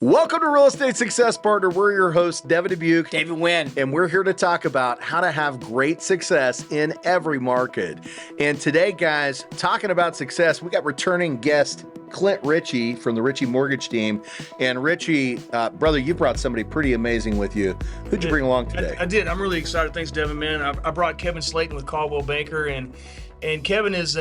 Welcome to Real Estate Success Partner. We're your hosts, Devin Dubuc, David Wynn. and we're here to talk about how to have great success in every market. And today, guys, talking about success, we got returning guest Clint Ritchie from the Ritchie Mortgage Team. And Ritchie, brother, you brought somebody pretty amazing with you. Who'd you bring along today? I did. I'm really excited. Thanks, Devin, man. I brought Kevin Slaton with Coldwell Banker, and Kevin is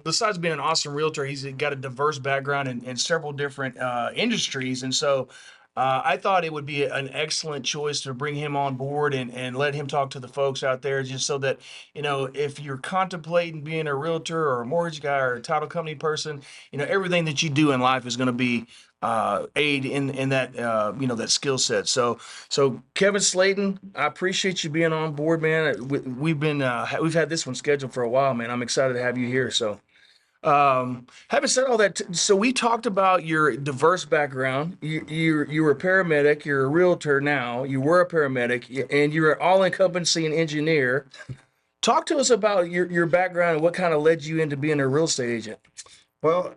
besides being an awesome realtor, he's got a diverse background in several different industries. And so I thought it would be an excellent choice to bring him on board and let him talk to the folks out there, just so that, if you're contemplating being a realtor or a mortgage guy or a title company person, everything that you do in life is going to be aid in that that skill set. So Kevin Slaton, I appreciate you being on board, man. We've had this one scheduled for a while, man. I'm excited to have you here. So having said all that, so we talked about your diverse background. You were a paramedic, you're a realtor now, you were a paramedic, and you're an all-encompassing engineer. Talk to us about your background and what kind of led you into being a real estate agent. Well,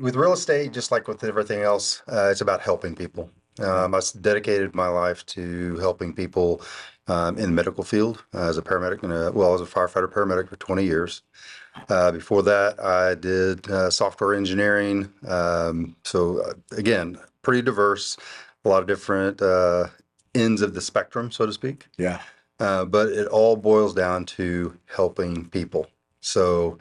with real estate, just like with everything else, it's about helping people. I dedicated my life to helping people in the medical field as a paramedic and as a firefighter paramedic for 20 years. Before that, I did software engineering. Again, pretty diverse, a lot of different ends of the spectrum, so to speak. Yeah. But it all boils down to helping people. So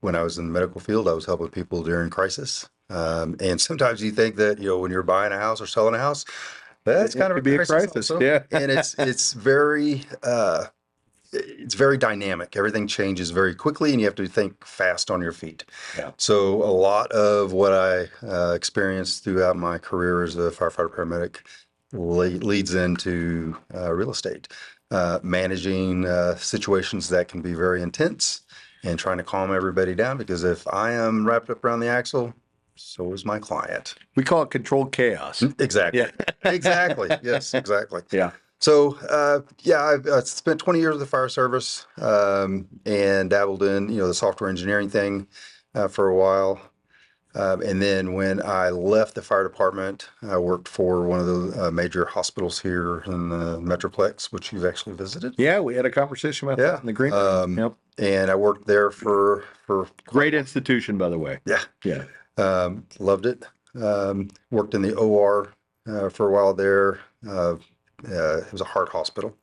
when I was in the medical field, I was helping people during crisis. And sometimes you think that, when you're buying a house or selling a house, that's kind of be a crisis. also. Yeah. And it's very dynamic. Everything changes very quickly, and you have to think fast on your feet. Yeah. So a lot of what I experienced throughout my career as a firefighter paramedic leads into real estate, managing situations that can be very intense and trying to calm everybody down, because if I am wrapped up around the axle, so is my client. We call it controlled chaos. Exactly. Yeah. Exactly. Yes, exactly. Yeah. So, I've spent 20 years with the fire service and dabbled in, the software engineering thing for a while. And then when I left the fire department, I worked for one of the major hospitals here in the Metroplex, which you've actually visited. Yeah, we had a conversation about that in the green room. Yep. And I worked there for Great institution, by the way. Yeah. Yeah. Loved it. Worked in the OR for a while there. It was a heart hospital.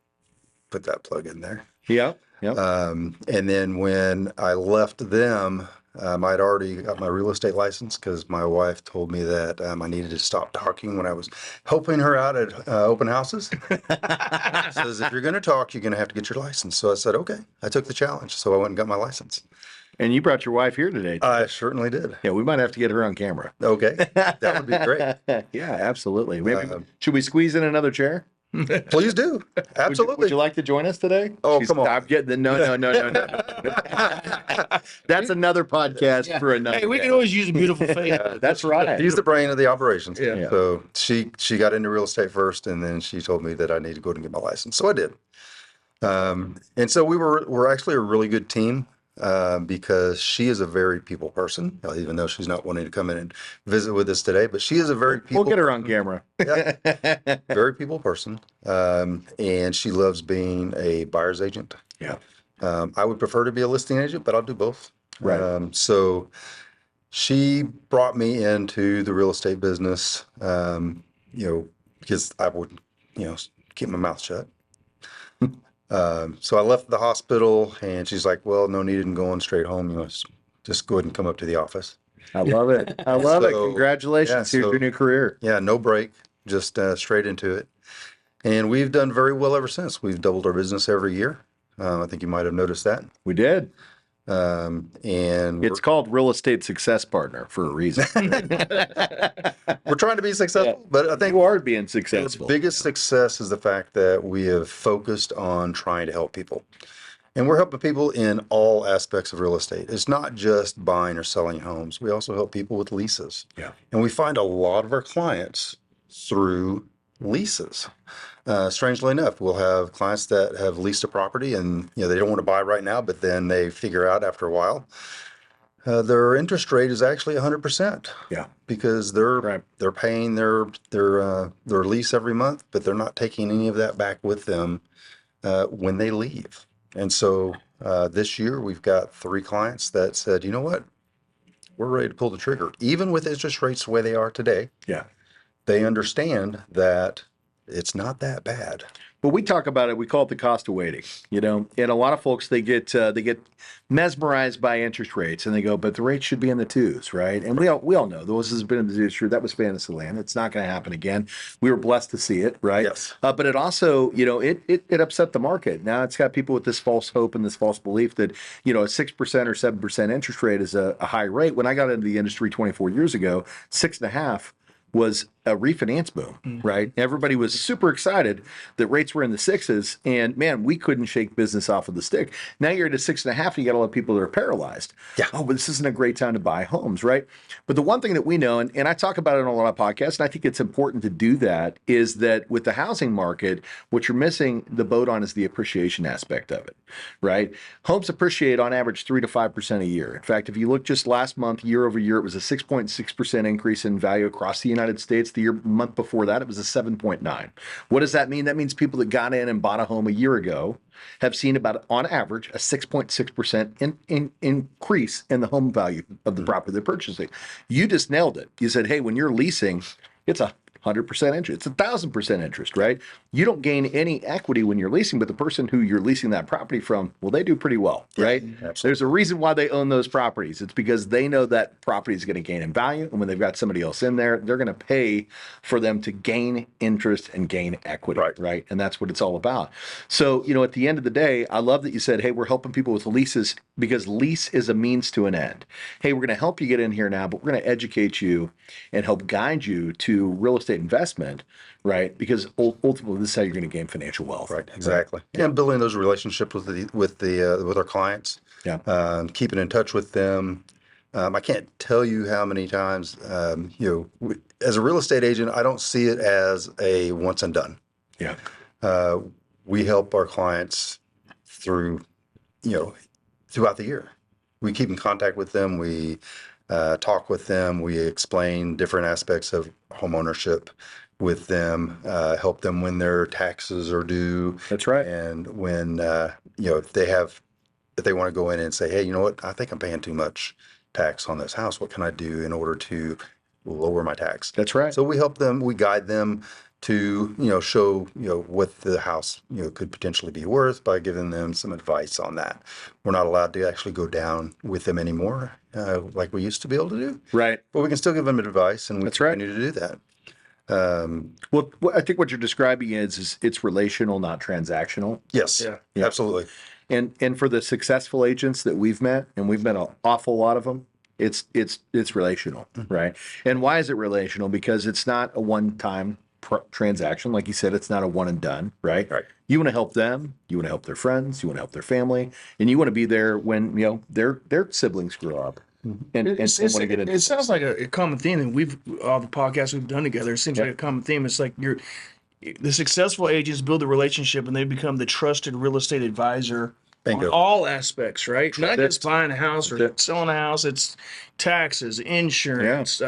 Put that plug in there. Yeah. Yep. And then when I left them, I'd already got my real estate license because my wife told me that I needed to stop talking when I was helping her out at open houses. Says, if you're going to talk, you're going to have to get your license. So I said, okay. I took the challenge. So I went and got my license. And you brought your wife here today. I certainly did. Yeah, we might have to get her on camera. Okay. That would be great. Yeah, absolutely. Maybe should we squeeze in another chair? Please do. Absolutely. Would you like to join us today? Oh, come on. I'm getting the no. That's another podcast for another. Hey, we day. can always use a beautiful face. That's right. He's the brain of the operations. Yeah. So she got into real estate first, and then she told me that I need to go and get my license. So I did. And so we're actually a really good team because she is a very people person, even though she's not wanting to come in and visit with us today. But she is a very people. We'll get her on camera. Very people person, and she loves being a buyer's agent. Yeah. I would prefer to be a listing agent, but I'll do both. Right. So she brought me into the real estate business, because I would, keep my mouth shut. So I left the hospital, and she's like, well, no need in going straight home. Just go ahead and come up to the office. I love it. I love it. So, Congratulations. yeah, Here's so- your new career. Yeah, no break, just straight into it. And we've done very well ever since. We've doubled our business every year. I think you might have noticed that. We did. And It's called Real Estate Success Partner for a reason. we're trying to be successful, but I think You are being the successful. biggest success is the fact that we have focused on trying to help people. And we're helping people in all aspects of real estate. It's not just buying or selling homes. We also help people with leases. Yeah. And we find a lot of our clients through leases. Strangely enough, we'll have clients that have leased a property and they don't want to buy right now, but then they figure out after a while Their interest rate is actually 100%. Yeah. Because Right. they're paying their lease every month, but they're not taking any of that back with them when they leave. And so this year we've got 3 clients that said, you know what, we're ready to pull the trigger. Even with interest rates the way they are today, Yeah. they understand that it's not that bad. But we talk about it. We call it the cost of waiting, and a lot of folks they get mesmerized by interest rates, and they go, "But the rates should be in the twos, right?" And we all know those has been in the twos. That was fantasy land. It's not going to happen again. We were blessed to see it, right? Yes. But it also, it upset the market. Now it's got people with this false hope and this false belief that a 6% or 7% interest rate is a high rate. When I got into the industry 24 years ago, 6.5 was a refinance boom, right? Everybody was super excited that rates were in the sixes, and man, we couldn't shake business off of the stick. Now you're at a 6.5, and you got a lot of people that are paralyzed. Yeah. Oh, but this isn't a great time to buy homes, right? But the one thing that we know, and I talk about it on a lot of podcasts, and I think it's important to do that, is that with the housing market, what you're missing the boat on is the appreciation aspect of it, right? Homes appreciate on average 3 to 5% a year. In fact, if you look just last month, year over year, it was a 6.6% increase in value across the United States. The month before that, it was a 7.9. What does that mean? That means people that got in and bought a home a year ago have seen about, on average, a 6.6% increase in the home value of the property they're purchasing. You just nailed it. You said, hey, when you're leasing, it's 100% interest. It's 1,000% interest, right? You don't gain any equity when you're leasing, but the person who you're leasing that property from, well, they do pretty well, right? Absolutely. There's a reason why they own those properties. It's because they know that property is going to gain in value. And when they've got somebody else in there, they're going to pay for them to gain interest and gain equity, right? And that's what it's all about. So, at the end of the day, I love that you said, hey, we're helping people with leases because lease is a means to an end. Hey, we're going to help you get in here now, but we're going to educate you and help guide you to real estate investment, right? Because ultimately, this is how you're going to gain financial wealth. Right, exactly. And building those relationships with our clients. Yeah. Keeping in touch with them. I can't tell you how many times, as a real estate agent, I don't see it as a once and done. Yeah. We help our clients throughout the year. We keep in contact with them. We talk with them. We explain different aspects of home ownership with them, help them when their taxes are due. That's right. And when, if they want to go in and say, hey, you know what, I think I'm paying too much tax on this house. What can I do in order to lower my tax? That's right. So we help them, we guide them to, show, what the house, could potentially be worth by giving them some advice on that. We're not allowed to actually go down with them anymore, like we used to be able to do. Right. But we can still give them advice, and we That's right. continue to do that. Well, I think what you're describing is it's relational, not transactional. Yes, Yeah. absolutely. And for the successful agents that we've met, and we've met an awful lot of them, it's relational, right? And why is it relational? Because it's not a one-time transaction, like you said. It's not a one and done, right? Right. You want to help them, you want to help their friends, you want to help their family, and you want to be there when their siblings grow up. And want to get into it sounds like a common theme, and all the podcasts we've done together. It seems like a common theme. It's like the successful agents build a relationship, and they become the trusted real estate advisor on all aspects, right? Not just buying a house or selling a house. It's taxes, insurance,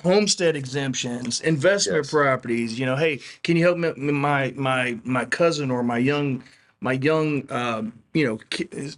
homestead exemptions, investment properties. Hey, can you help me, my cousin or my young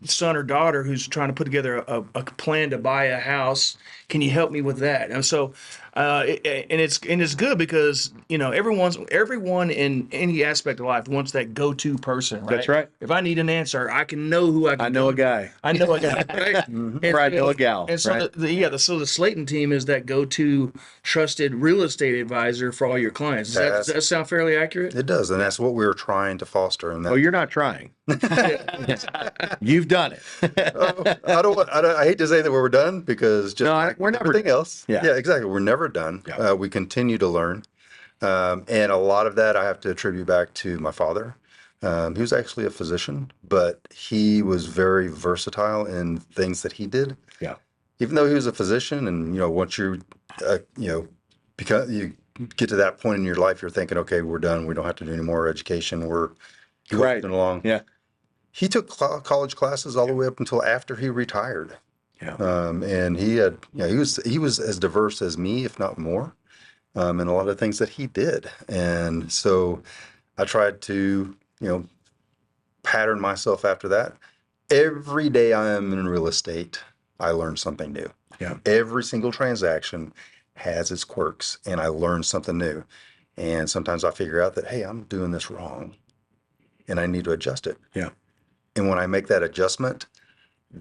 son or daughter who's trying to put together a plan to buy a house? Can you help me with that? And so, it's good because everyone in any aspect of life wants that go-to person, right? That's right. If I need an answer, I can know who I can. I know a guy. I know a guy, right? Or I know a gal. And so right? so the Slaton team is that go-to trusted real estate advisor for all your clients. Does that sound fairly accurate? It does, and that's what we're trying to foster. And Oh, you're not trying. You've done it. I hate to say that we're done because we're never everything else. Yeah. Yeah, exactly. We're never done. Yeah. We continue to learn, and a lot of that I have to attribute back to my father. He was actually a physician, but he was very versatile in things that he did. Yeah. Even though he was a physician, and once because you get to that point in your life, you're thinking, okay, we're done. We don't have to do any more education. We're coasting along. Yeah. He took college classes all the way up until after he retired. Yeah. And he was as diverse as me, if not more, in a lot of things that he did. And so I tried to, pattern myself after that. Every day I am in real estate, I learn something new. Yeah. Every single transaction has its quirks, and I learn something new. And sometimes I figure out that, hey, I'm doing this wrong and I need to adjust it. Yeah. And when I make that adjustment,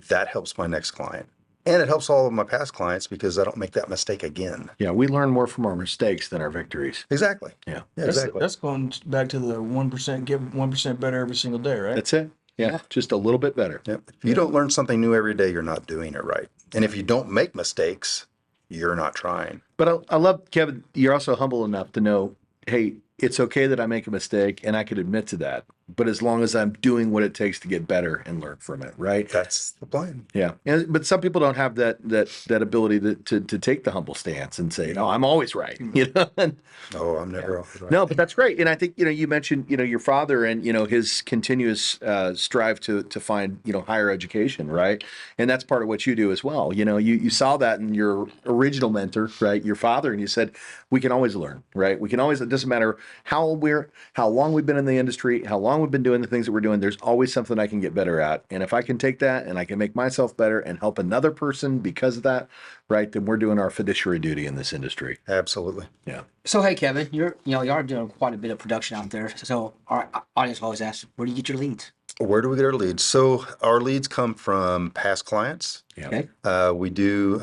that helps my next client. And it helps all of my past clients because I don't make that mistake again. Yeah. We learn more from our mistakes than our victories. Exactly. Yeah. Yeah, exactly. That's going back to the 1%, give 1% better every single day, right? That's it. Yeah. Just a little bit better. Yep. If you don't learn something new every day, you're not doing it right. And if you don't make mistakes, you're not trying. But I love, Kevin, you're also humble enough to know, hey, it's okay that I make a mistake and I could admit to that. But as long as I'm doing what it takes to get better and learn from it, right? That's the plan. Yeah. But some people don't have that ability to take the humble stance and say, no, I'm always right. And, Oh, I'm never off the right. no, but that's great. And I think, you mentioned, your father and, his continuous strive to find, higher education, right? And that's part of what you do as well. You saw that in your original mentor, right? Your father, and you said, we can always learn, right? We can always, it doesn't matter how long we've been in the industry, how long we've been doing the things that we're doing, there's always something I can get better at. And if I can take that and I can make myself better and help another person because of that, right, then we're doing our fiduciary duty in this industry. Absolutely. Yeah. So hey, Kevin, you are doing quite a bit of production out there. So our audience always asks, where do you get your leads? Where do we get our leads? So our leads come from past clients. Yeah. Okay. We do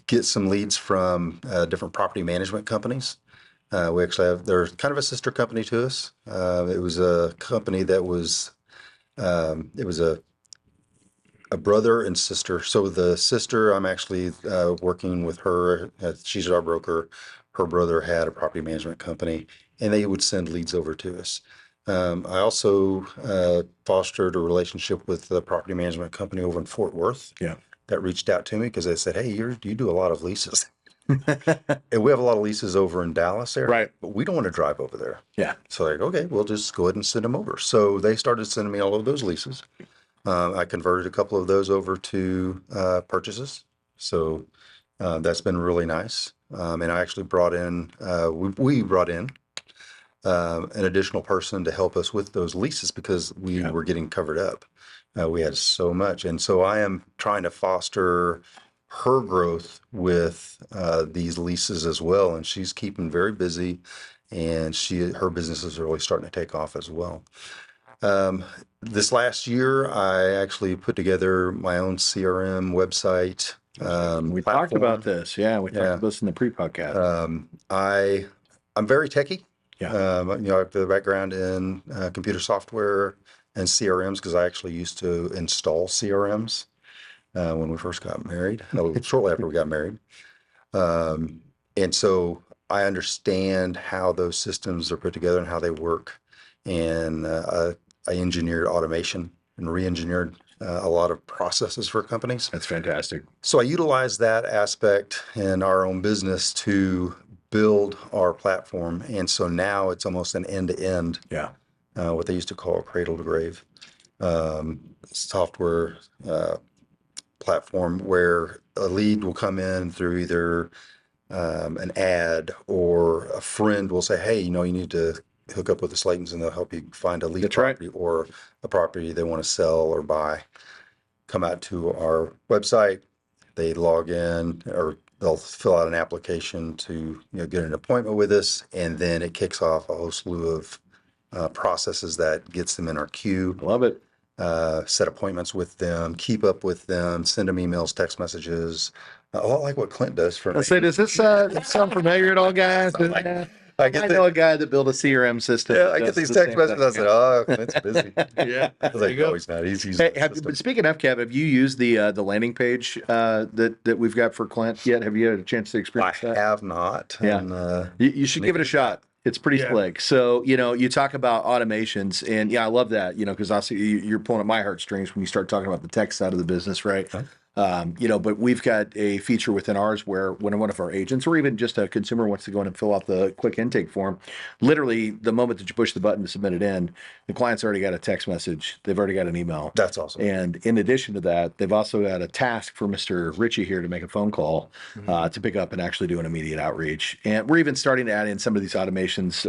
get some leads from different property management companies. We actually they're kind of a sister company to us. It was a company that was, it was a brother and sister. So the sister, I'm actually working with her. She's our broker. Her brother had a property management company, and they would send leads over to us. I also fostered a relationship with the property management company over in Fort Worth. Yeah. That reached out to me because they said, "Hey, you do a lot of leases." And we have a lot of leases over in Dallas area, Right. but we don't want to drive over there. Yeah. So they're like, okay, we'll just go ahead and send them over. So they started sending me all of those leases. I converted a couple of those over to purchases. So that's been really nice. And I actually brought in, we brought in an additional person to help us with those leases because we were getting covered up. We had so much. And so I am trying to foster her growth with these leases as well. And she's keeping very busy, and her business is really starting to take off as well. This last year, I actually put together my own CRM website. We talked about this. Yeah. We talked Yeah. about this in the pre-podcast. I'm very techie. Yeah. I have the background in computer software and CRMs because I actually used to install CRMs when we first got married, shortly after we got married. And so I understand how those systems are put together and how they work. And I engineered automation and re-engineered a lot of processes for companies. That's fantastic. So I utilize that aspect in our own business to build our platform. And so now it's almost an end-to-end, Yeah. what they used to call a cradle to grave software platform where a lead will come in through either an ad or a friend will say, hey, you need to hook up with the Slatons and they'll help you find a lead That's right. property or a property they want to sell or buy. Come out to our website, they log in or they'll fill out an application to get an appointment with us, and then it kicks off a whole slew of processes that gets them in our queue. Love it. Set appointments with them, keep up with them, send them emails, text messages, a lot like what Clint does for me. I say, does this sound familiar at all, guys? I know a guy that built a CRM system. Yeah, I get these text messages. I said, "Oh, Clint's busy." Yeah. I was like, "No, he's not. He's using Hey, the system." but speaking of, Kev, have you used the landing page that we've got for Clint yet? Have you had a chance to I experience that? have not. Yeah. And, You should give it a shot. It's pretty Yeah. slick. So, you talk about automations, and yeah, I love that, because also you're pulling at my heartstrings when you start talking about the tech side of the business, right? Huh? But we've got a feature within ours where when one of our agents or even just a consumer wants to go in and fill out the quick intake form, literally the moment that you push the button to submit it in, the client's already got a text message. They've already got an email. That's awesome. And in addition to that, they've also got a task for Mr. Ritchie here to make a phone call to pick up and actually do an immediate outreach. And we're even starting to add in some of these automations,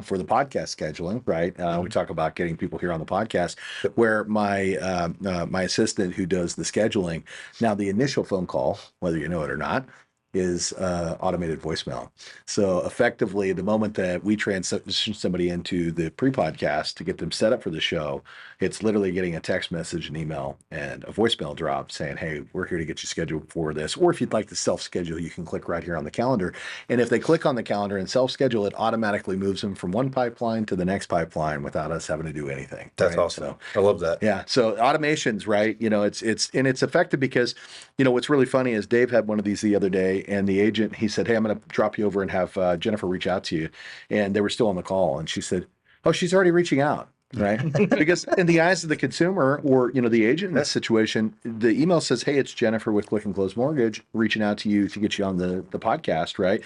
for the podcast scheduling, right? We talk about getting people here on the podcast, where my assistant who does the scheduling, now the initial phone call, whether you know it or not, is automated voicemail. So effectively, the moment that we transition somebody into the pre-podcast to get them set up for the show, it's literally getting a text message, an email, and a voicemail drop saying, hey, we're here to get you scheduled for this. Or if you'd like to self-schedule, you can click right here on the calendar. And if they click on the calendar and self-schedule, it automatically moves them from one pipeline to the next pipeline without us having to do anything. That's right? awesome. So, I love that. yeah. So automations, right? It's effective because, what's really funny is Dave had one of these the other day, and the agent, he said, hey, I'm going to drop you over and have Jennifer reach out to you. And they were still on the call. And she said, oh, she's already reaching out. Right. Because in the eyes of the consumer or, the agent in that situation, the email says, hey, it's Jennifer with Click and Close Mortgage reaching out to you to get you on the podcast. Right.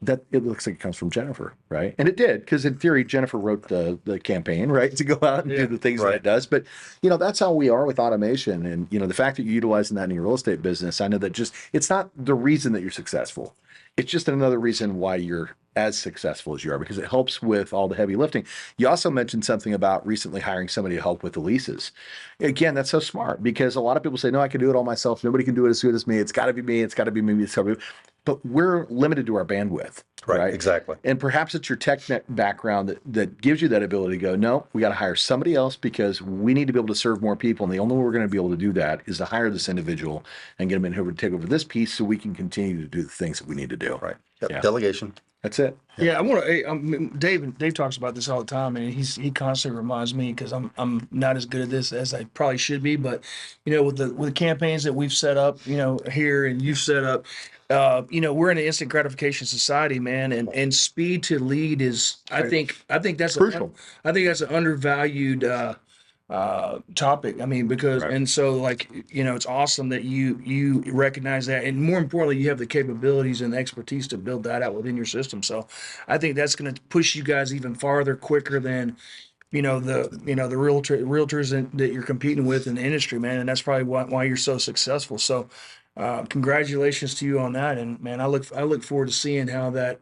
That it looks like it comes from Jennifer. Right. And it did, because in theory, Jennifer wrote the campaign, right, to go out and do the things that it does. But, that's how we are with automation. And, the fact that you're utilizing that in your real estate business, I know that it's not the reason that you're successful. It's just another reason why you're as successful as you are, because it helps with all the heavy lifting. You also mentioned something about recently hiring somebody to help with the leases. Again, that's so smart, because a lot of people say, no, I can do it all myself. Nobody can do it as good as me. It's got to be me. It's got to be me. It's got to be. But we're limited to our bandwidth. Right. Exactly. And perhaps it's your tech background that gives you that ability to go, no, we got to hire somebody else because we need to be able to serve more people. And the only way we're going to be able to do that is to hire this individual and get them in here to take over this piece so we can continue to do the things that we need to do. Right. Yep. Yeah. Delegation. That's it. Yeah, I want to. Dave talks about this all the time, and he constantly reminds me, because I'm not as good at this as I probably should be. But with the campaigns that we've set up, here and you've set up, we're in an instant gratification society, man, and speed to lead is, I think that's Crucial. I think that's an undervalued topic. I mean, because Right. and so it's awesome that you recognize that, and more importantly, you have the capabilities and the expertise to build that out within your system. So I think that's going to push you guys even farther, quicker than the realtors that you're competing with in the industry, man. And that's probably why you're so successful. So congratulations to you on that, and man, I look forward to seeing how that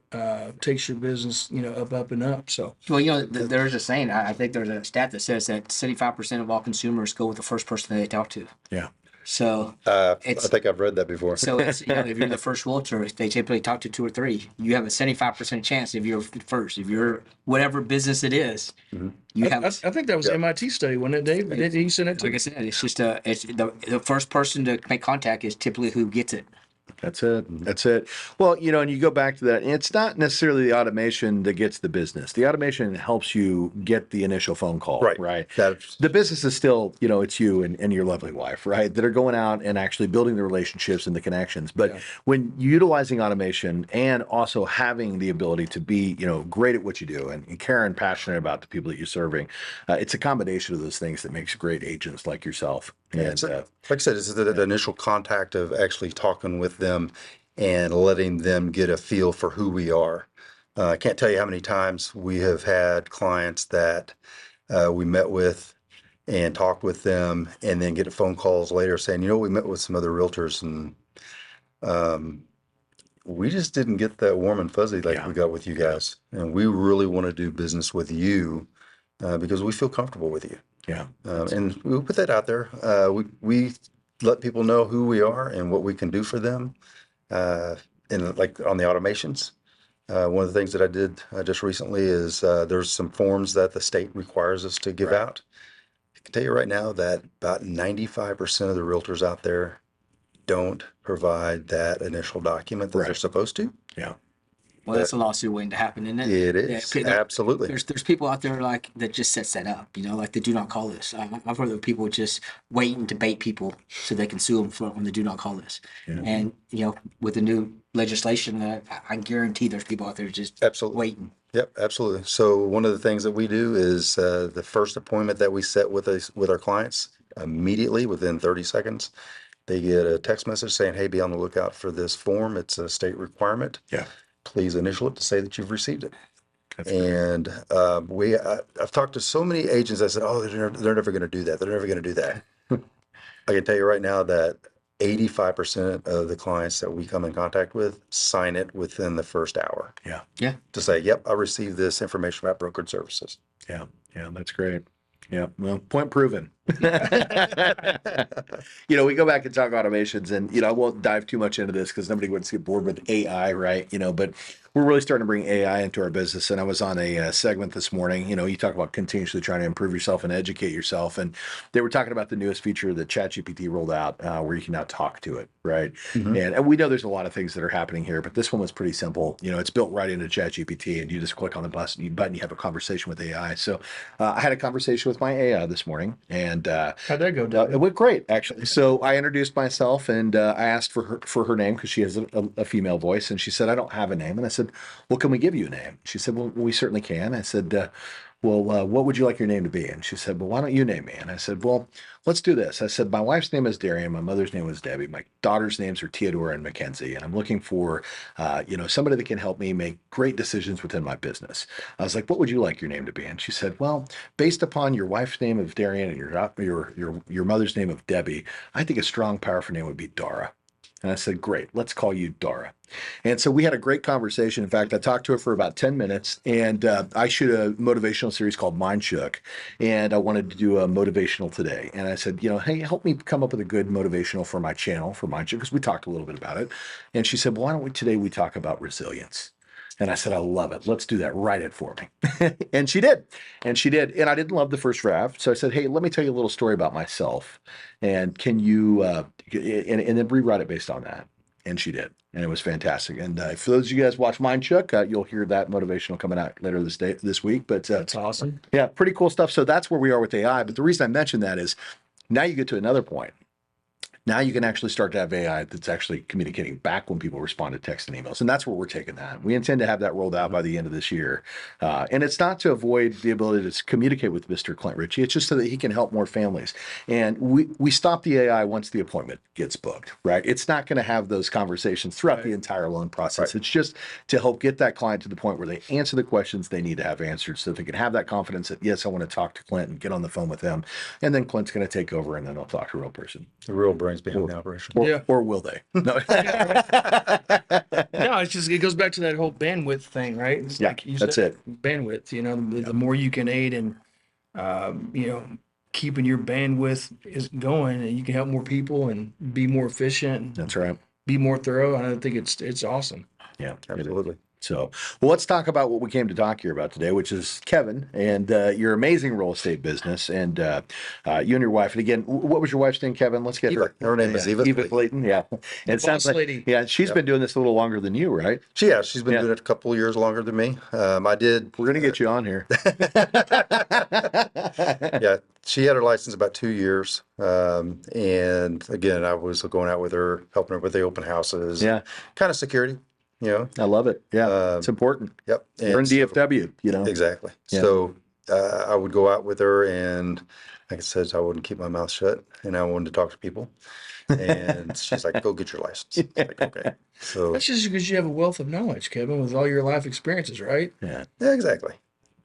takes your business up and up. So Well, there's a saying. I think there's a stat that says that 75% of all consumers go with the first person that they talk to. Yeah. So I it's think I've read that before. so it's, if you're the first realtor, they typically talk to two or three. You have a 75% chance if you're first. If you're whatever business it is, you have. I think that was an MIT study, wasn't it, Dave? Did he send it to Like I said, it's just it's the first person to make contact is typically who gets it. That's it. That's it. Well, and you go back to that, and it's not necessarily the automation that gets the business. The automation helps you get the initial phone call, right? That's The business is still, it's you and your lovely wife, right? That are going out and actually building the relationships and the connections. But when utilizing automation and also having the ability to be, great at what you do and care and passionate about the people that you're serving, it's a combination of those things that makes great agents like yourself. And like I said, it's the initial contact of actually talking with them and letting them get a feel for who we are. I can't tell you how many times we have had clients that we met with and talked with them, and then get phone calls later saying, we met with some other realtors, and we just didn't get that warm and fuzzy like we got with you guys. And we really want to do business with you because we feel comfortable with you. yeah. And we put that out there. We let people know who we are and what we can do for them. And like on the automations, one of the things that I did just recently is there's some forms that the state requires us to give out. I can tell you right now that about 95% of the realtors out there don't provide that initial document that they're supposed to. Yeah. Well, that's a lawsuit waiting to happen, isn't it? It is, absolutely. There's people out there like that just sets that up, like the do not call list. I've heard of people just waiting to bait people so they can sue them on the do not call list. Yeah. And with the new legislation, I guarantee there's people out there just Absolutely. waiting. Yep, absolutely. So one of the things that we do is the first appointment that we set with our clients, immediately within 30 seconds, they get a text message saying, hey, be on the lookout for this form. It's a state requirement. Yeah. Please initial it to say that you've received it. That's great. And I've talked to so many agents that said, oh, they're never going to do that. They're never going to do that. I can tell you right now that 85% of the clients that we come in contact with sign it within the first hour. Yeah. Yeah. To say, yep, I received this information about brokered services. Yeah. Yeah. That's great. Yeah. Well, point proven. We go back and talk automations, and I won't dive too much into this because nobody wants to get bored with AI, right? But we're really starting to bring AI into our business. And I was on a segment this morning. You talk about continuously trying to improve yourself and educate yourself, and they were talking about the newest feature that ChatGPT rolled out, where you can now talk to it, right? And we know there's a lot of things that are happening here, but this one was pretty simple. It's built right into ChatGPT, and you just click on the button, you have a conversation with AI. So I had a conversation with my AI this morning, and How'd that go, Doug? it went great, actually. So I introduced myself, and I asked for her name because she has a female voice, and she said, I don't have a name. And I said, well, can we give you a name? She said, well, we certainly can. I said, well, what would you like your name to be? And she said, well, why don't you name me? And I said, well, let's do this. I said, my wife's name is Darian. My mother's name was Debbie. My daughter's names are Theodora and Mackenzie. And I'm looking for, somebody that can help me make great decisions within my business. I was like, what would you like your name to be? And she said, well, based upon your wife's name of Darian and your mother's name of Debbie, I think a strong, powerful name would be Dara. And I said, great, let's call you Dara. And so we had a great conversation. In fact, I talked to her for about 10 minutes, and I shoot a motivational series called Mind Shook, and I wanted to do a motivational today. And I said, hey, help me come up with a good motivational for my channel, for Mind Shook, because we talked a little bit about it. And she said, well, why don't we today talk about resilience? And I said, I love it. Let's do that. Write it for me. And she did. And I didn't love the first draft. So I said, hey, let me tell you a little story about myself. And can you, and then rewrite it based on that. And she did. And it was fantastic. And for those of you guys watch Mind Shook, you'll hear that motivational coming out later this week. But That's awesome. yeah, pretty cool stuff. So that's where we are with AI. But the reason I mentioned that is now you get to another point. Now you can actually start to have AI that's actually communicating back when people respond to text and emails. And that's where we're taking that. We intend to have that rolled out by the end of this year. And it's not to avoid the ability to communicate with Mr. Clint Ritchie. It's just so that he can help more families. And we stop the AI once the appointment gets booked, right? It's not going to have those conversations throughout the entire loan process. It's just to help get that client to the point where they answer the questions they need to have answered so that they can have that confidence that, yes, I want to talk to Clint and get on the phone with him. And then Clint's going to take over, and then they'll talk to a real person. The real brains behind the operation. Or will they? No. No, it's just, it goes back to that whole bandwidth thing, right? It's Yeah, like you that's said, it. bandwidth, the more you can aid in, keeping your bandwidth is going, and you can help more people and be more efficient, That's right. be more thorough. And I think it's awesome. Yeah, Absolutely. So, well, let's talk about what we came to talk here about today, which is Kevin and your amazing real estate business, and you and your wife. And again, what was your wife's name, Kevin? Let's get her. Her name is Eva. Eva Slaton. Yeah, and it sounds boss like lady. yeah, she's been doing this a little longer than you, right? She's been Yeah. doing it a couple of years longer than me. I did. We're gonna get you on here. Yeah, she had her license about 2 years. And again, I was going out with her, helping her with the open houses. Yeah, Kind of security, I love it. Yeah, it's important. Yep. You're in so- DFW, Exactly. Yeah. So I would go out with her, and like I said, I wouldn't keep my mouth shut, and I wanted to talk to people. And she's like, go get your license. Like, okay. So That's just because you have a wealth of knowledge, Kevin, with all your life experiences, right? Yeah, yeah, exactly.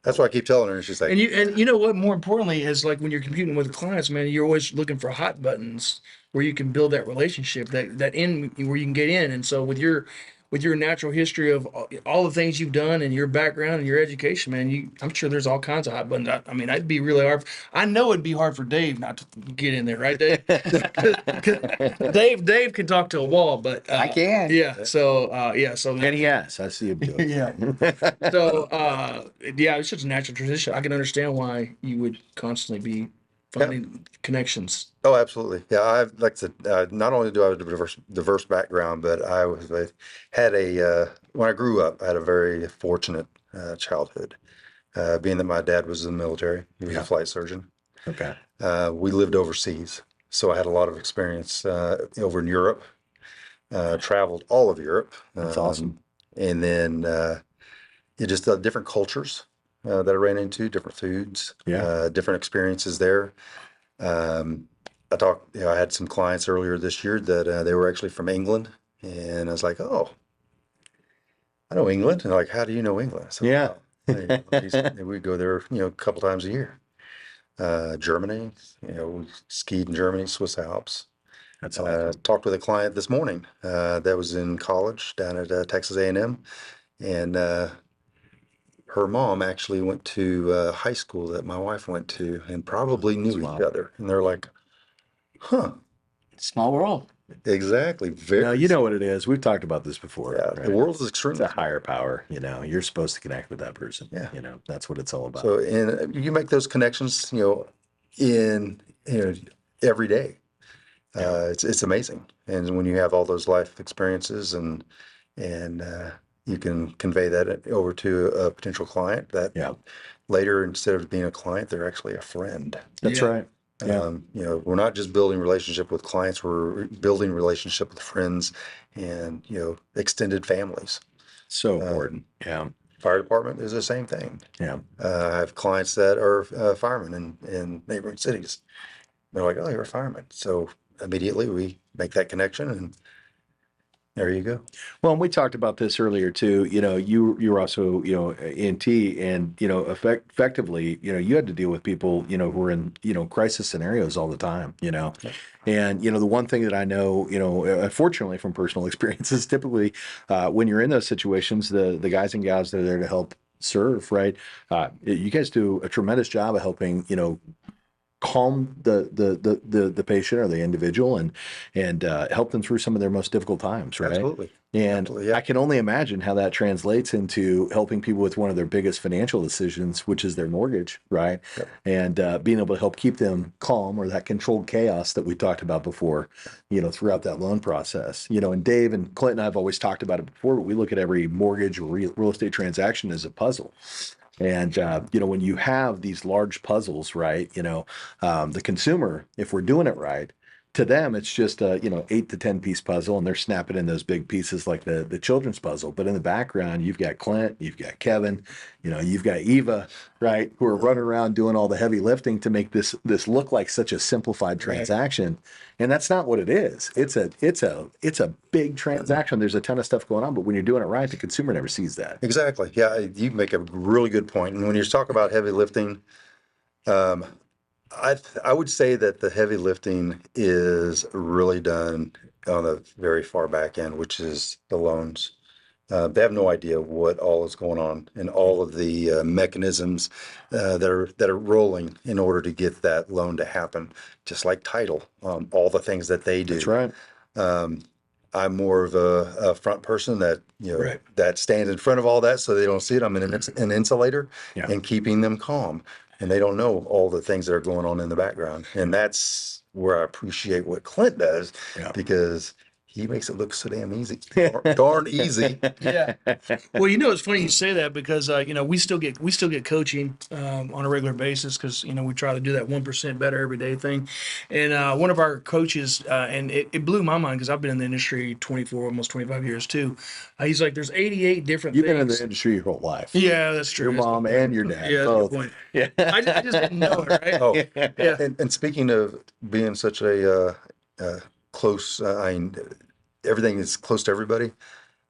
That's what I keep telling her. And she's like, And you know what? More importantly, is like when you're competing with clients, man, you're always looking for hot buttons where you can build that relationship, that in where you can get in. And so with your natural history of all the things you've done and your background and your education, man, I'm sure there's all kinds of hot buttons. I mean, that'd be really hard. I know it'd be hard for Dave not to get in there, right, Dave? 'Cause Dave can talk to a wall, but I can. Yeah. So So and he has. I see him do it. yeah. So, it's just a natural transition. I can understand why you would constantly be finding connections. oh, absolutely. Yeah, I've like I said, not only do I have a diverse background, but I had when I grew up, I had a very fortunate childhood, being that my dad was in the military. He was a flight surgeon. Okay. We lived overseas, so I had a lot of experience over in Europe. Traveled all of Europe. That's awesome. And then just different cultures that I ran into, different foods, Yeah. different experiences there. I had some clients earlier this year that they were actually from England, and I was like, oh, I know England. And they're like, how do you know England? I said, Yeah. we go there, a couple times a year. Germany, we skied in Germany, Swiss Alps. That's awesome. Talked with a client this morning that was in college down at Texas A&M, and her mom actually went to high school that my wife went to, and probably knew Wow. each other. And they're like, huh, Small world. exactly. No, Very, you know what it is. We've talked about this before. yeah, Right? the world is It's extremely a higher power. You're supposed to connect with that person. Yeah. That's what it's all about. so, and you make those connections, in every day. It's amazing, and when you have all those life experiences and you can convey that over to a potential client that Yeah. later, instead of being a client, they're actually a friend. That's Yeah. right. Yeah. We're not just building relationship with clients, we're building relationship with friends and, extended families. So important. Yeah. Fire department is the same thing. Yeah. I have clients that are firemen in neighboring cities. They're like, oh, you're a fireman. So immediately we make that connection and there you go. Well, and we talked about this earlier too. You're also, ENT and, effectively, you had to deal with people, who were in, crisis scenarios all the time, and, the one thing that I know, unfortunately from personal experiences, typically when you're in those situations, the guys and gals that are there to help serve, right? You guys do a tremendous job of helping, calm the patient or the individual and help them through some of their most difficult times, right? Absolutely. And Absolutely, yeah. I can only imagine how that translates into helping people with one of their biggest financial decisions, which is their mortgage, right? Yep. And being able to help keep them calm, or that controlled chaos that we talked about before, throughout that loan process. And Dave and Clint and I have always talked about it before, but we look at every mortgage or real estate transaction as a puzzle. And when you have these large puzzles, right? The consumer, if we're doing it right, to them it's just a 8 to 10 piece puzzle, and they're snapping in those big pieces like the children's puzzle. But in the background, you've got Clint, you've got Kevin, you've got Eva, right, who are running around doing all the heavy lifting to make this look like such a simplified transaction. And that's not what it is. It's a big transaction. There's a ton of stuff going on, but when you're doing it right, the consumer never sees that. Exactly. Yeah, you make a really good point. And when you talk about heavy lifting, I would say that the heavy lifting is really done on the very far back end, which is the loans. They have no idea what all is going on and all of the mechanisms that are rolling in order to get that loan to happen. Just like title, all the things that they do. That's right. I'm more of a front person that Right. that stands in front of all that so they don't see it. I'm an insulator Yeah. and keeping them calm, and they don't know all the things that are going on in the background. And that's where I appreciate what Clint does, Yeah. because he makes it look so damn easy, darn easy. Yeah. Well, it's funny you say that because we still get coaching on a regular basis because we try to do that 1% better every day thing. And one of our coaches, and it blew my mind because I've been in the industry 24, almost 25 years too. He's like, there's 88 different You've things. been in the industry your whole life. Yeah, that's true. Your That's mom good. and your dad. Yeah, that's a both. good point. Yeah. I just didn't know it, right? Oh, Yeah. and speaking of being such a close, everything is close to everybody.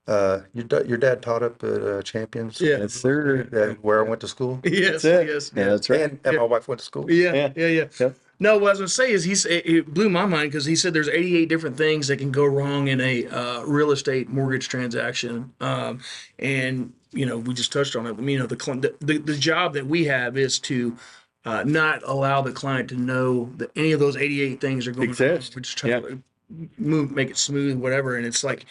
Your dad taught up at Champions. Yeah. Yes, sir. Where I went to school. Yes, That's it. yes. Yeah, that's right. And my wife went to school. Yeah. Yep. No, what I was going to say is it blew my mind because he said there's 88 different things that can go wrong in a real estate mortgage transaction. And we just touched on it. The job that we have is to not allow the client to know that any of those 88 things are going Exist. wrong. We just try to make it smooth, whatever. And it's like,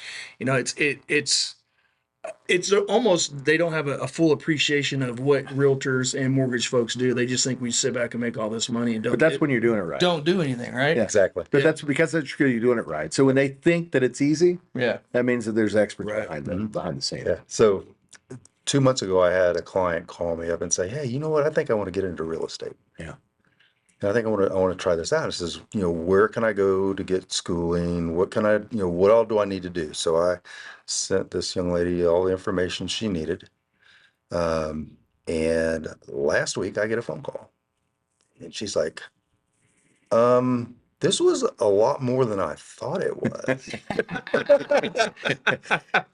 it's almost they don't have a full appreciation of what realtors and mortgage folks do. They just think we sit back and make all this money and But that's when you're doing it right. don't do anything, right? Yeah. Exactly. But that's because you're doing it right. So when they think that it's easy, Yeah. that means that there's experts Right. behind the scene. Yeah. So 2 months ago, I had a client call me up and say, "Hey, you know what? I think I want to get into real estate. Yeah. And I think I want to try this out." It says, where can I go to get schooling? What can I, what all do I need to do? So I sent this young lady all the information she needed. And last week I get a phone call and she's like, this was a lot more than I thought it was.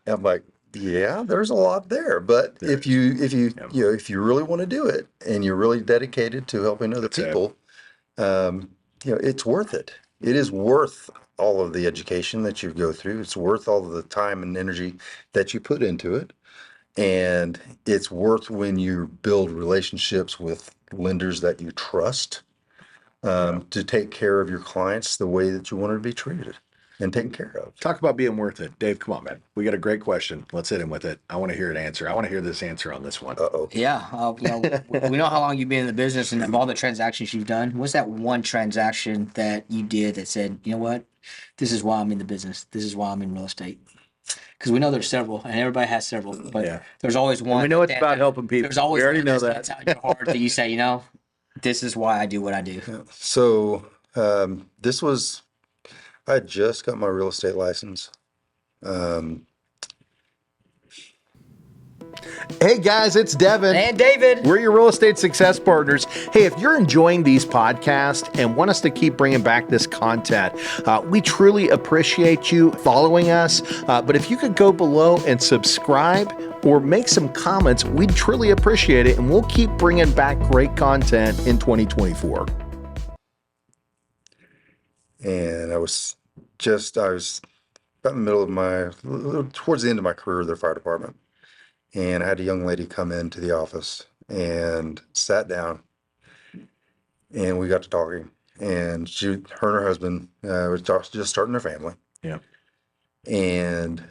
I'm like, yeah, there's a lot there. But if you if you really want to do it and you're really dedicated to helping other people, it's worth it. It is worth all of the education that you go through. It's worth all of the time and energy that you put into it. And it's worth when you build relationships with lenders that you trust to take care of your clients the way that you want to be treated and taken care of. Talk about being worth it. Dave, come on, man. We got a great question. Let's hit him with it. I want to hear an answer. I want to hear this answer on this one. Uh-oh. Yeah, we know how long you've been in the business and of all the transactions you've done. What's that one transaction that you did that said, you know what, this is why I'm in the business. This is why I'm in real estate. Because we know there's several, and everybody has several, but there's always one. And we know it's about helping people. There's always we already one know that stands out in your heart that you say, this is why I do what I do. So this was, I just got my real estate license. Hey guys, it's Devin. And David. We're your real estate success partners. Hey, if you're enjoying these podcasts and want us to keep bringing back this content, we truly appreciate you following us. But if you could go below and subscribe or make some comments, we'd truly appreciate it. And we'll keep bringing back great content in 2024. And I was about in the middle of towards the end of my career at the fire department. And I had a young lady come into the office and sat down, and we got to talking. And her and her husband was just starting their family. Yeah. And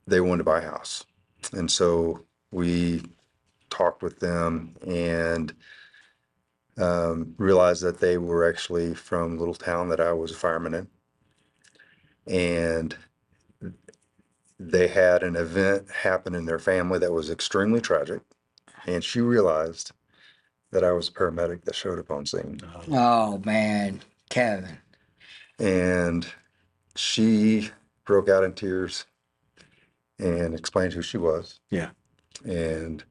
they wanted to buy a house. And so we talked with them and realized that they were actually from a little town that I was a fireman in. And they had an event happen in their family that was extremely tragic. And she realized that I was a paramedic that showed up on scene. Oh, man. Kevin. And she broke out in tears and explained who she was. Yeah. And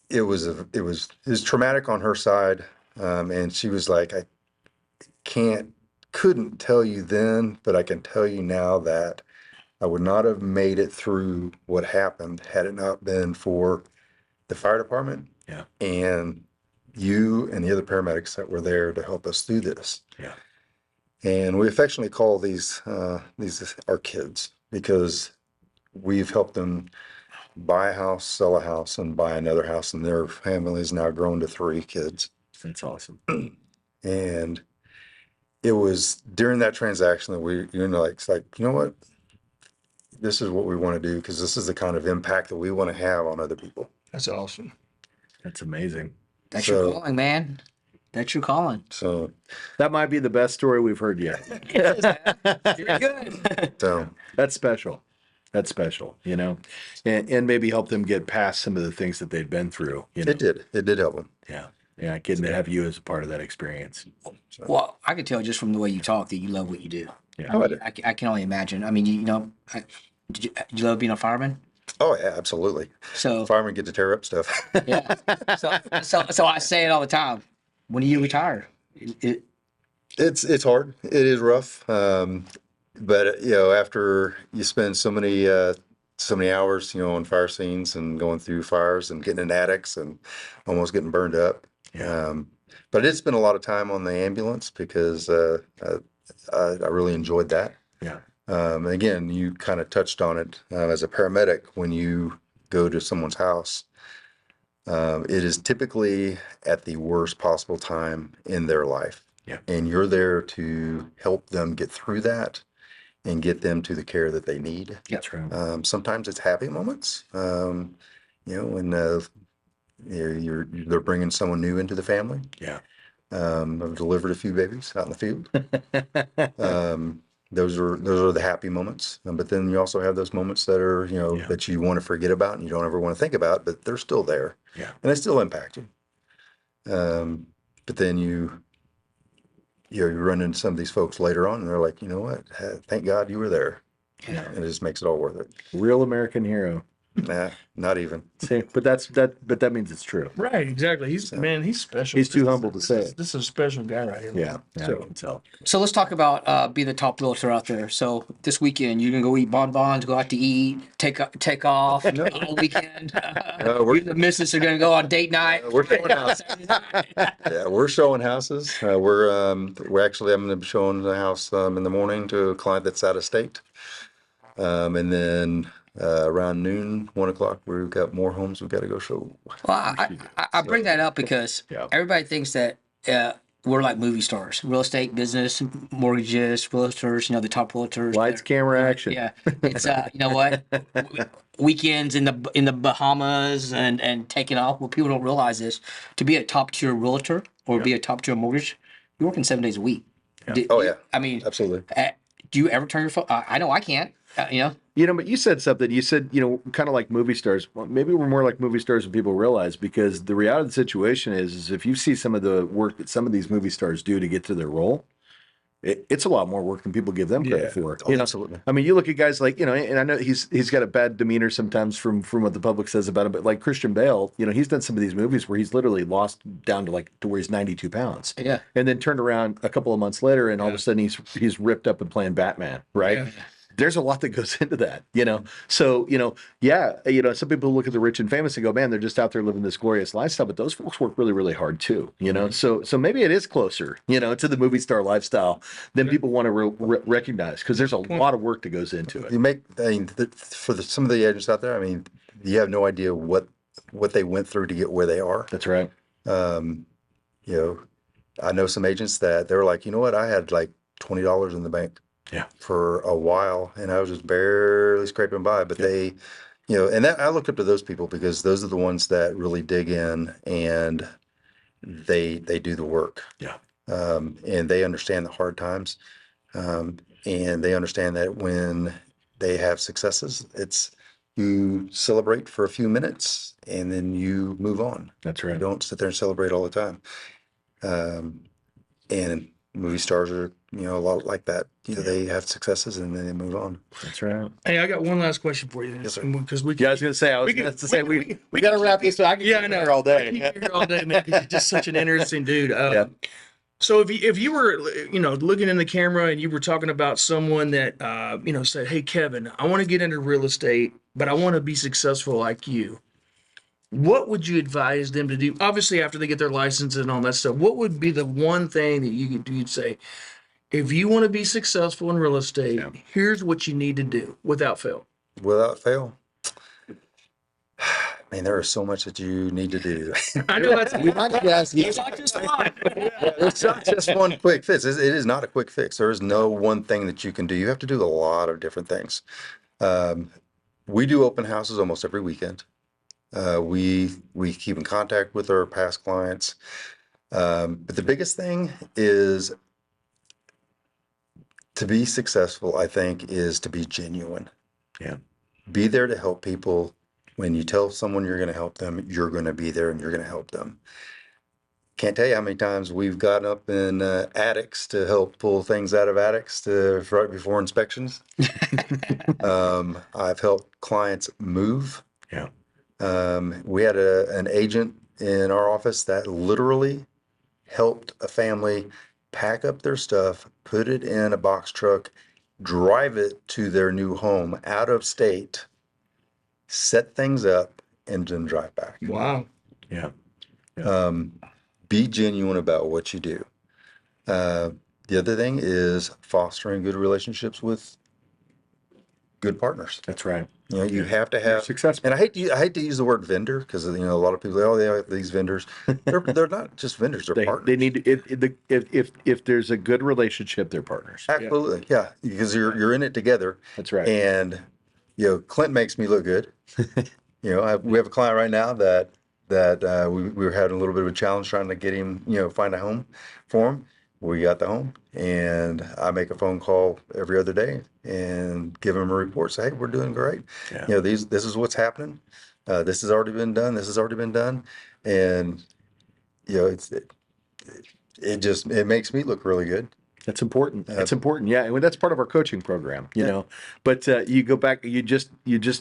it was traumatic on her side. And she was like, I couldn't tell you then, but I can tell you now that I would not have made it through what happened had it not been for the fire department and you and the other paramedics that were there to help us through this. Yeah. And we affectionately call these our kids because we've helped them buy a house, sell a house, and buy another house, and their family is now grown to 3 kids. That's awesome. And it was during that transaction that it's like, you know what? This is what we want to do because this is the kind of impact that we want to have on other people. That's awesome. That's amazing. That's your calling, man. That's your calling. So that might be the best story we've heard yet. You're good. So that's special. That's special, and maybe help them get past some of the things that they'd been through. It did help them. Yeah. Yeah. Getting to have you as a part of that experience. So. Well, I can tell just from the way you talk that you love what you do. Yeah. I can only imagine. I mean, did you love being a fireman? Oh yeah, absolutely. So firemen get to tear up stuff. Yeah. So I say it all the time. When do you retire? It's hard. It is rough. But after you spend so many hours, on fire scenes and going through fires and getting in attics and almost getting burned up. Yeah. But I did spend a lot of time on the ambulance because I really enjoyed that. Yeah. And again, you kind of touched on it as a paramedic when you go to someone's house. It is typically at the worst possible time in their life. Yeah. And you're there to help them get through that and get them to the care that they need. That's right. Sometimes it's happy moments, when they're bringing someone new into the family. Yeah. I've delivered a few babies out in the field. Those are the happy moments. But then you also have those moments that are, that you want to forget about and you don't ever want to think about, but they're still there. Yeah. And they still impact you. But then you run into some of these folks later on and they're like, you know what? Thank God you were there. Yeah. And it just makes it all worth it. Real American hero. Nah, not even. See, but that means it's true. Right, exactly. He's special. He's too This is- humble to this say is- it. This is a special guy right here. Yeah, I So can tell. So let's talk about be the top realtor out there. So this weekend you can go eat bonbons, go out to eat, take off all weekend. We're- You and the missus are gonna go on date night. We're showing houses. Yeah, we're showing houses. We're actually, I'm going to be showing the house in the morning to a client that's out of state. And then around noon, 1 o'clock, we've got more homes we've got to go show. Well, I bring that up because Yeah. everybody thinks that we're like movie stars, real estate, business, mortgages, realtors. You know, the top realtors. Lights, camera, action. Yeah, it's you know what, weekends in the Bahamas and taking off. Well, people don't realize this. To be a top tier realtor or be a top tier mortgage, you're working 7 days a week. Oh, yeah. I mean, Absolutely. do you ever turn your phone? I know I can't. You know. But you said something. You said, kind of like movie stars. Well, maybe we're more like movie stars than people realize, because the reality of the situation is if you see some of the work that some of these movie stars do to get to their role, it's a lot more work than people give them credit for. Oh, absolutely. I mean, you look at guys like, and I know he's got a bad demeanor sometimes from what the public says about him, but like Christian Bale, he's done some of these movies where he's literally lost down to where he's 92 pounds. Yeah. And then turned around a couple of months later and all of a sudden he's ripped up and playing Batman, right? Yeah. There's a lot that goes into that, So, some people look at the rich and famous and go, man, they're just out there living this glorious lifestyle, but those folks work really, really hard too, So maybe it is closer, to the movie star lifestyle than people want to recognize, because there's a lot of work that goes into it. Some of the agents out there, I mean, you have no idea what they went through to get where they are. That's right. I know some agents that they're like, you know what, I had like $20 in the bank. Yeah. For a while, and I was just barely scraping by. But they, and that I look up to those people because those are the ones that really dig in and they do the work. Yeah. And they understand the hard times, and they understand that when they have successes, it's you celebrate for a few minutes and then you move on. That's You right. don't sit there and celebrate all the time. And movie stars are, a lot like that. They have successes and then they move on. That's right. hey, I got one last question for you. Yes, sir. Because we Yeah, I was going to say, we got to wrap this up. I can Yeah, I keep know. here all I day. can keep you here all day, man. 'Cause you're just such an interesting dude. Yeah. So if you were looking in the camera and you were talking about someone that said, "Hey Kevin, I want to get into real estate, but I want to be successful like you," what would you advise them to do? Obviously, after they get their license and all that stuff, what would be the one thing that you'd say, if you want to be successful in real estate, here's what you need to do without fail? Without fail. Man, there is so much that you need to do. I know that's We might be asking. it's not just one. It's not just one quick fix. It is not a quick fix. There is no one thing that you can do. You have to do a lot of different things. We do open houses almost every weekend. We keep in contact with our past clients. But the biggest thing is to be successful, I think, is to be genuine. Yeah. Be there to help people. When you tell someone you're going to help them, you're going to be there and you're going to help them. Can't tell you how many times we've gotten up in attics to help pull things out of attics right before inspections. I've helped clients move. Yeah. We had an agent in our office that literally helped a family pack up their stuff, put it in a box truck, drive it to their new home out of state, set things up, and then drive back. Wow. Yeah. Be genuine about what you do. The other thing is fostering good relationships with good partners. That's right. You have to have successful. And I hate to use the word vendor because a lot of people say, oh, they have these vendors. They're not just vendors; they're partners. They need to, if there's a good relationship, they're partners. Absolutely, yeah, because you're in it together. That's right. And Clint makes me look good. We have a client right now that we were having a little bit of a challenge trying to get him, find a home for him. We got the home, and I make a phone call every other day and give him a report. Say, hey, we're doing great. Yeah. This is what's happening. This has already been done. This has already been done, and it makes me look really good. That's important. It's important. Yeah. And that's part of our coaching program, you know, but you go back, you just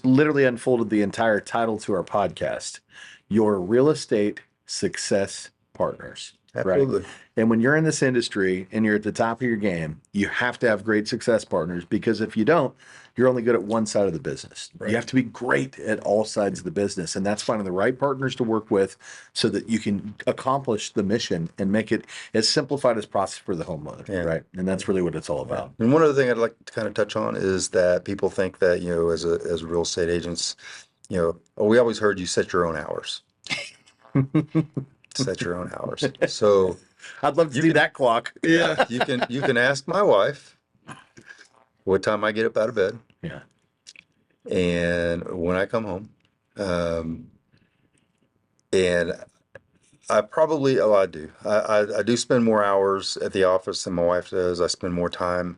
literally unfolded the entire title to our podcast, Your Real Estate Success Partners. Absolutely. Right. And when you're in this industry and you're at the top of your game, you have to have great success partners, because if you don't, you're only good at one side of the business. Right. You have to be great at all sides of the business. And that's finding the right partners to work with so that you can accomplish the mission and make it as simplified as possible for the homeowner. Yeah. Right. And that's really what it's all about. And one other thing I'd like to kind of touch on is that people think that, you know, as real estate agents, you know, oh, we always heard you set your own hours. Set your own hours. So I'd love to see that clock. yeah, you can ask my wife what time I get up out of bed Yeah. and when I come home. And I probably, I do. I do spend more hours at the office than my wife does. I spend more time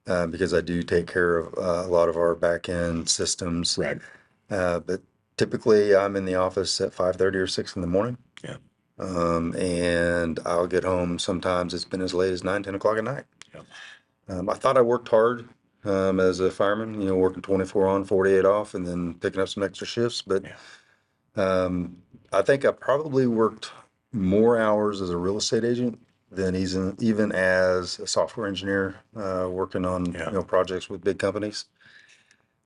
because I do take care of a lot of our back end systems. Right. But typically I'm in the office at 5:30 or 6 in the morning. Yeah. And I'll get home. Sometimes it's been as late as 9, 10 o'clock at night. Yeah. I thought I worked hard as a fireman, you know, working 24 on, 48 off, and then picking up some extra shifts. But I think I probably worked more hours as a real estate agent than even as a software engineer working on you know, projects with big companies.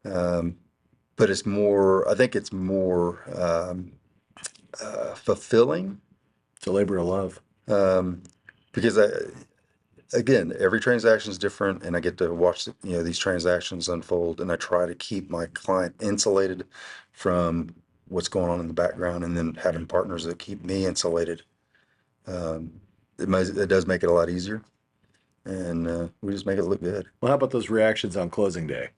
But it's more, I think it's more fulfilling. It's a labor of love. Because again, every transaction is different, and I get to watch you know, these transactions unfold, and I try to keep my client insulated from what's going on in the background, and then having partners that keep me insulated. It does make it a lot easier, and we just make it look good. Well, how about those reactions on closing day?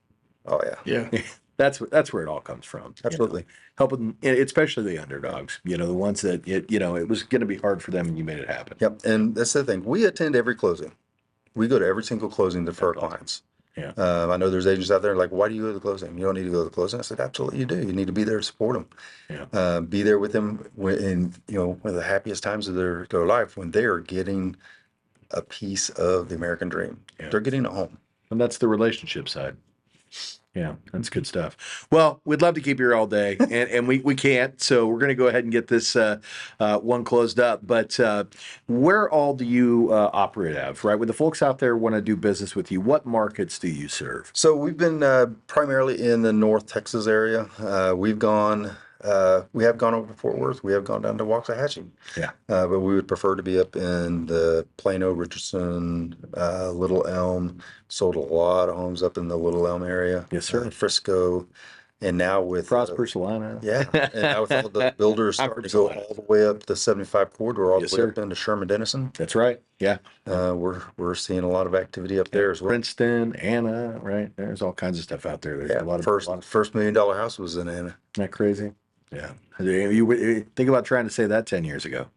Oh yeah, Yeah. That's where it all comes from. absolutely. You know, helping, especially the underdogs, you know, the ones that, you know, it was going to be hard for them and you made it happen. Yep, and that's the thing. We attend every closing. We go to every single closing for our clients. Yeah. I know there's agents out there like, why do you go to the closing? You don't need to go to the closing. I said, absolutely, you do. You need to be there to support them. Yeah. Be there with them in, you know, one of the happiest times of their life, when they are getting a piece of the American dream. Yeah. They're getting a home. And that's the relationship side. Yeah, that's good stuff. Well, we'd love to keep you here all day, and we can't, so we're going to go ahead and get this one closed up. But where all do you operate out of, right? When the folks out there want to do business with you, what markets do you serve? So we've been primarily in the North Texas area. We have gone over to Fort Worth. We have gone down to Waxahachie. Yeah. But we would prefer to be up in the Plano, Richardson, Little Elm. Sold a lot of homes up in the Little Elm area. Yes, sir. Frisco. And now with Prosper, Solana. yeah, and now with all the builders I'm starting to from go Solana. all the way up the 75 corridor, all Yes, the way sir. up into Sherman Denison. That's right. Yeah. We're seeing a lot of activity up there as well. Princeton, Anna, right? There's all kinds of stuff out there. There's Yeah, a lot of first $1 million house was in Anna. Isn't that crazy? Yeah. You think about trying to say that 10 years ago.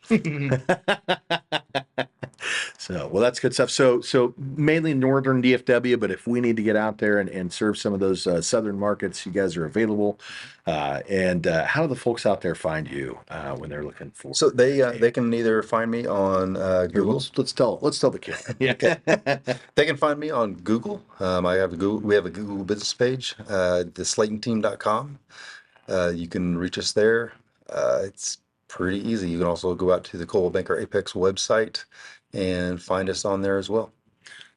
So, well, that's good stuff. So mainly northern DFW, but if we need to get out there and serve some of those southern markets, you guys are available. And how do the folks out there find you when they're looking for? So they can either find me on Here, Google. let's tell the kid. Yeah. They can find me on Google. We have a Google business page, theslatonteam.com. You can reach us there. It's pretty easy. You can also go out to the Coldwell Banker Apex website and find us on there as well.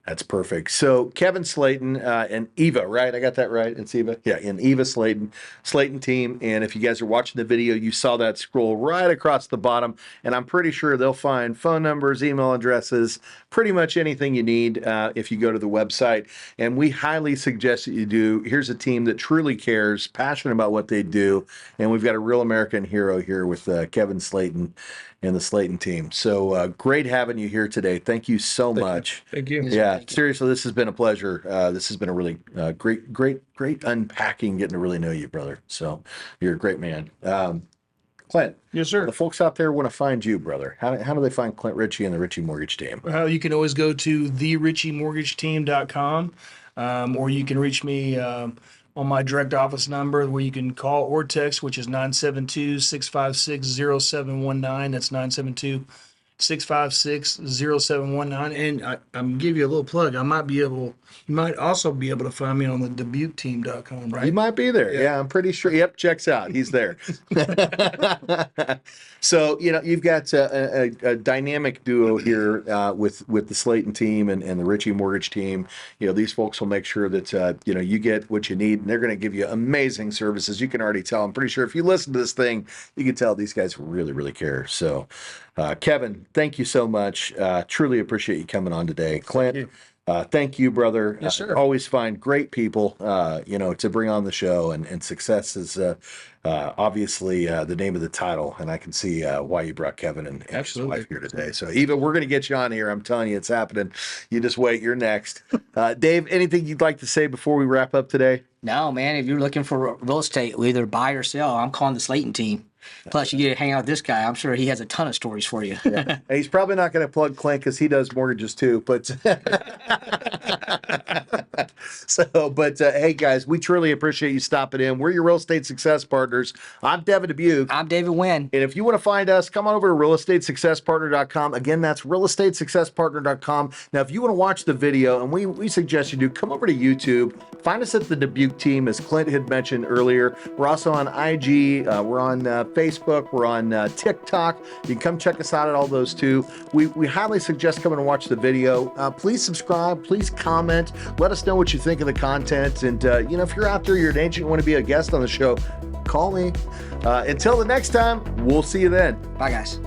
That's perfect. So Kevin Slaton and Eva, right? I got that right. It's Eva. Yeah, and Eva Slaton team. And if you guys are watching the video, you saw that scroll right across the bottom. And I'm pretty sure they'll find phone numbers, email addresses, pretty much anything you need if you go to the website. And we highly suggest that you do. Here's a team that truly cares, passionate about what they do. And we've got a real American hero here with Kevin Slaton and the Slaton team. So great having you here today. Thank you so much. Thank you. Yeah, seriously, this has been a pleasure. This has been a really great unpacking, getting to really know you, brother. So you're a great man. Clint, Yes, sir. the folks out there want to find you, brother. How do they find Clint Ritchie and the Ritchie Mortgage Team? You can always go to therichiemortgageteam.com, or you can reach me on my direct office number, where you can call or text, which is 972-656-0719. That's 656-0719. And I'm gonna give you a little plug. You might also be able to find me on the DubucTeam.com, right? You might be there. Yeah, I'm pretty sure. Yep, checks out. He's there. So, you've got a dynamic duo here with the Slaton team and the Ritchie Mortgage team. These folks will make sure that, you get what you need, and they're going to give you amazing services. You can already tell. I'm pretty sure if you listen to this thing, you can tell these guys really, really care. So, Kevin, thank you so much. Truly appreciate you coming on today. Clint, thank you, brother. Yes, sir. Always find great people, to bring on the show, and success is obviously the name of the title. And I can see why you brought Kevin and his Absolutely. wife here today. So, Eva, we're going to get you on here. I'm telling you, it's happening. You just wait. You're next. Dave, anything you'd like to say before we wrap up today? No, man, if you're looking for real estate, either buy or sell, I'm calling the Slaton team. Plus, you get to hang out with this guy. I'm sure he has a ton of stories for you. And he's probably not going to plug Clint because he does mortgages too. But hey, guys, we truly appreciate you stopping in. We're your real estate success partners. I'm Devin Dubuc. I'm David Wynn. And if you want to find us, come on over to realestatesuccesspartner.com. Again, that's realestatesuccesspartner.com. Now, if you want to watch the video, and we suggest you do, come over to YouTube. Find us at the Dubuc team, as Clint had mentioned earlier. We're also on IG. We're on Facebook. We're on TikTok. You can come check us out at all those too. We highly suggest coming and watch the video. Please subscribe. Please comment. Let us know what you think of the content. And, if you're out there, you're an agent, you want to be a guest on the show, call me. Until the next time, we'll see you then. Bye, guys.